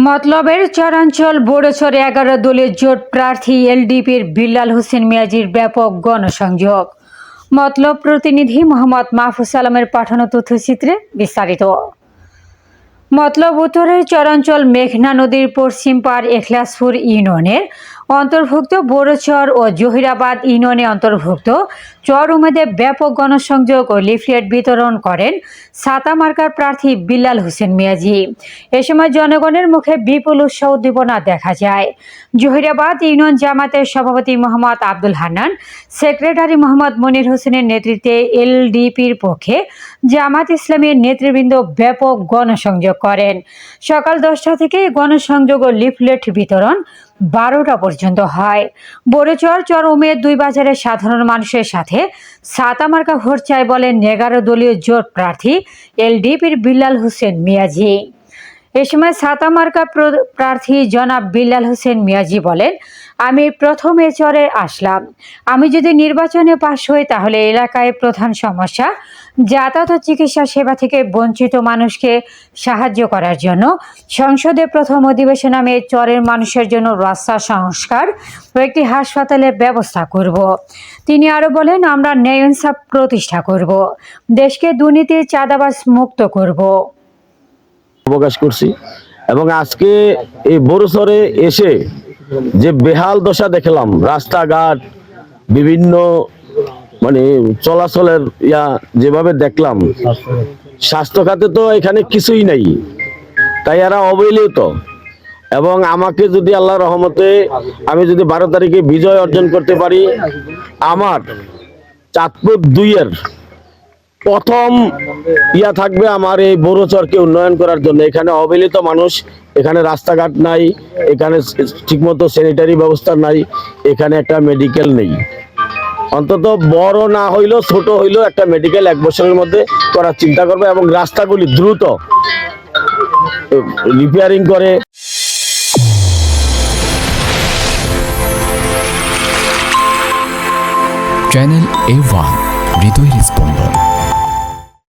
মতলবের চরাঞ্চল বোড়োচরে 11 দলীয় জোট প্রার্থী এলডিপির বিল্লাল হোসেন মিয়াজির ব্যাপক গণসংযোগ। মতলব প্রতিনিধি মোহাম্মদ মাহফুজ আলমের পাঠানো তথ্যচিত্রে বিস্তারিত। মতলব উত্তরের চরাঞ্চল মেঘনা নদীর পশ্চিম পাড় এখলাসপুর ইউনিয়নের অন্তর্ভুক্ত বোড়োচর ও জহিরাবাদ ইউনিয়নে অন্তর্ভুক্ত চর উমেদে ব্যাপক গণসংযোগ ও লিফলেট বিতরণ করেন ছাতা মার্কার প্রার্থী বিল্লাল হোসেন মিয়াজি। এ সময় জনগণের মুখে বিপুল উৎসাহ উদ্দীপনা দেখা যায়। জহিরাবাদ ইউনিয়ন জামাতের সভাপতি মোহাম্মদ আব্দুল হান্নান, সেক্রেটারি মোহাম্মদ মনির হোসেনের নেতৃত্বে এলডিপির পক্ষে জামাত ইসলামের নেতৃবৃন্দ ব্যাপক গণসংযোগ করেন। সকাল 10টা থেকে গণসংযোগ ও লিফলেট বিতরণ 12টা পর্যন্ত হয়। বোড়োচর চর উমেদ দুই বাজারের সাধারণ মানুষের সাথে ছাতা মার্কা ভোট চাই বলেন 11 দলীয় জোট প্রার্থী এলডিপির বিল্লাল হোসেন মিয়াজি। এ সময় ছাতা মার্কা প্রার্থী জনাব বিল্লাল হোসেন মিয়াজি বলেন, আমি প্রথম এ চরে আসলাম। আমি যদি নির্বাচনে পাশ হই তাহলে এলাকায় প্রধান সমস্যা যাতায়াত ও চিকিৎসা সেবা থেকে বঞ্চিত মানুষকে সাহায্য করার জন্য সংসদে প্রথম অধিবেশন নামে চরের মানুষের জন্য রাস্তা সংস্কার ও একটি হাসপাতালের ব্যবস্থা করব। তিনি আরো বলেন, আমরা ন্যায় ইনসাফ প্রতিষ্ঠা করব, দেশকে দুর্নীতি চাঁদাবাজ মুক্ত করব। প্রকাশ করছি এবং আজকে এই বোড়োচরে এসে যে বেহাল দশা দেখলাম, রাস্তাঘাট বিভিন্ন চলাচলের যেভাবে দেখলাম, স্বাস্থ্য খাতে তো এখানে কিছুই নাই, তাই এরা অবহেলিত। এবং আমাকে যদি আল্লাহর রহমতে আমি যদি 12 তারিখে বিজয় অর্জন করতে পারি, আমার চাঁদপুর 2-এর প্রথম থাকবে আমার এই বোড়োচরকে উন্নয়ন করার জন্য। এখানে অবহেলিত মানুষ, এখানে রাস্তাঘাট নাই, এখানে ঠিকমতো স্যানিটারি ব্যবস্থা নাই, এখানে একটা মেডিকেল নেই। অন্তত বড় না হইলেও ছোট হইলেও একটা মেডিকেল 1 বছরের মধ্যে করার চিন্তা করবে এবং রাস্তাগুলি দ্রুত রিপেয়ারিং করে। চ্যানেল A1 হৃদয়ের স্পন্দন।